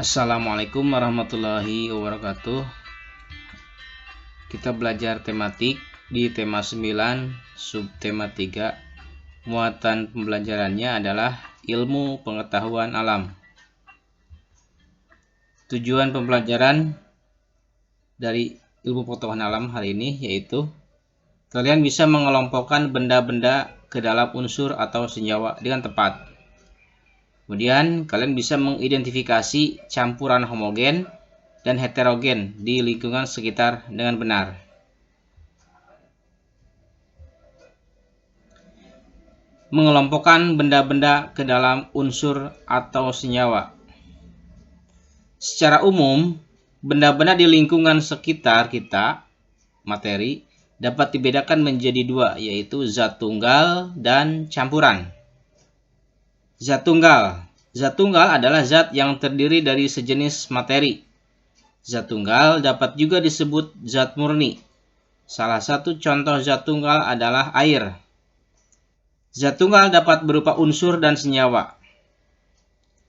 Assalamualaikum warahmatullahi wabarakatuh. Kita belajar tematik di tema 9 subtema 3. Muatan pembelajarannya adalah ilmu pengetahuan alam. Tujuan pembelajaran dari ilmu pengetahuan alam hari ini yaitu kalian bisa mengelompokkan benda-benda ke dalam unsur atau senyawa dengan tepat. Kemudian kalian bisa mengidentifikasi campuran homogen dan heterogen di lingkungan sekitar dengan benar. Mengelompokkan benda-benda ke dalam unsur atau senyawa. Secara umum, benda-benda di lingkungan sekitar kita, materi, dapat dibedakan menjadi dua, yaitu zat tunggal dan campuran. Zat tunggal. Zat tunggal adalah zat yang terdiri dari sejenis materi. Zat tunggal dapat juga disebut zat murni. Salah satu contoh zat tunggal adalah air. Zat tunggal dapat berupa unsur dan senyawa.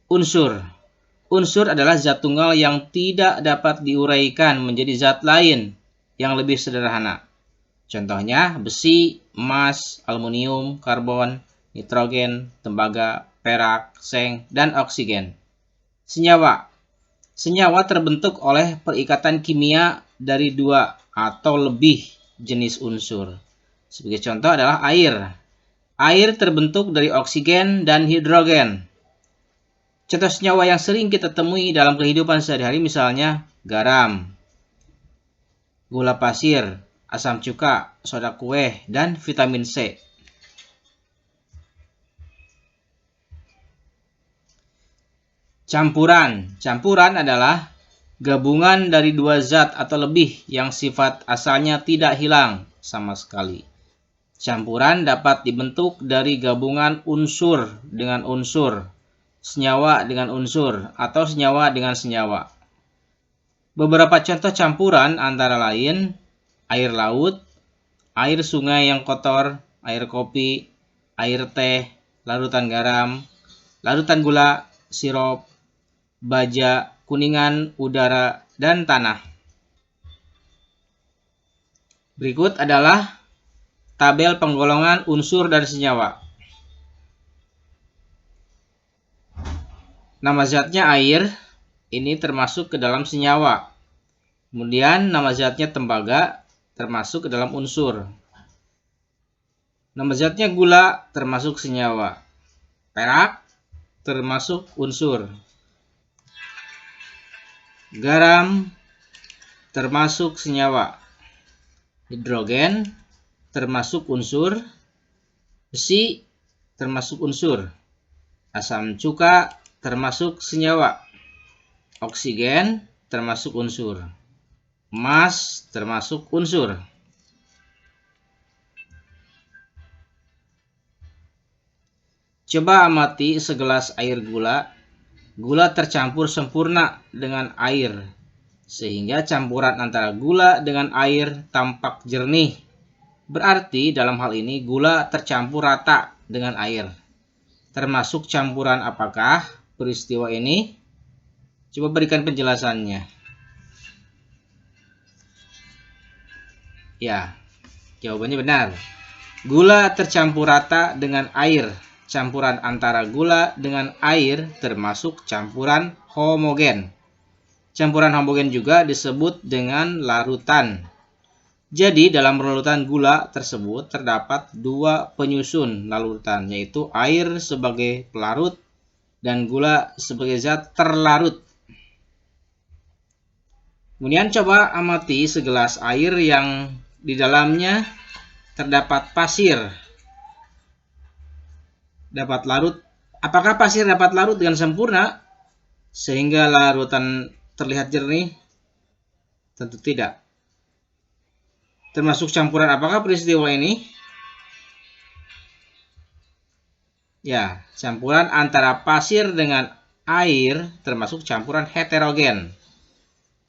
Unsur. Unsur adalah zat tunggal yang tidak dapat diuraikan menjadi zat lain yang lebih sederhana. Contohnya besi, emas, aluminium, karbon, nitrogen, tembaga, perak, seng, dan oksigen. Senyawa. Senyawa terbentuk oleh perikatan kimia dari dua atau lebih jenis unsur. Sebagai contoh adalah air. Air terbentuk dari oksigen dan hidrogen. Contoh senyawa yang sering kita temui dalam kehidupan sehari-hari misalnya garam, gula pasir, asam cuka, soda kue, dan vitamin C. Campuran. Campuran adalah gabungan dari dua zat atau lebih yang sifat asalnya tidak hilang sama sekali. Campuran dapat dibentuk dari gabungan unsur dengan unsur, senyawa dengan unsur, atau senyawa dengan senyawa. Beberapa contoh campuran antara lain air laut, air sungai yang kotor, air kopi, air teh, larutan garam, larutan gula, sirup, baja, kuningan, udara, dan tanah. Berikut adalah tabel penggolongan unsur dan senyawa. Nama zatnya air, ini termasuk ke dalam senyawa. Kemudian nama zatnya tembaga, termasuk ke dalam unsur. Nama zatnya gula, termasuk senyawa. Perak, termasuk unsur. Garam termasuk senyawa. Hidrogen termasuk unsur. Besi termasuk unsur. Asam cuka termasuk senyawa. Oksigen termasuk unsur. Emas termasuk unsur. Coba amati segelas air gula. Gula tercampur sempurna dengan air, sehingga campuran antara gula dengan air tampak jernih. Berarti dalam hal ini gula tercampur rata dengan air. Termasuk campuran apakah peristiwa ini? Coba berikan penjelasannya. Ya, jawabannya benar. Gula tercampur rata dengan air. Campuran antara gula dengan air termasuk campuran homogen. Campuran homogen juga disebut dengan larutan. Jadi dalam larutan gula tersebut terdapat dua penyusun larutan, yaitu air sebagai pelarut dan gula sebagai zat terlarut. Kemudian coba amati segelas air yang di dalamnya terdapat pasir. Dapat larut. Apakah pasir dapat larut dengan sempurna sehingga larutan terlihat jernih? Tentu tidak. Termasuk campuran apakah peristiwa ini? Ya, campuran antara pasir dengan air termasuk campuran heterogen.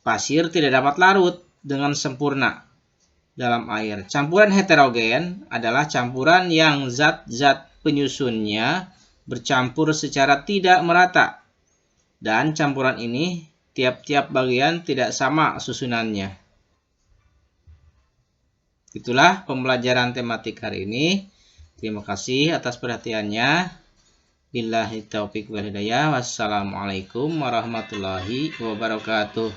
Pasir tidak dapat larut dengan sempurna dalam air. Campuran heterogen adalah campuran yang zat-zat penyusunnya bercampur secara tidak merata. Dan campuran ini tiap-tiap bagian tidak sama susunannya. Itulah pembelajaran tematik hari ini. Terima kasih atas perhatiannya. Billahi taufiq wal hidayah. Wassalamualaikum warahmatullahi wabarakatuh.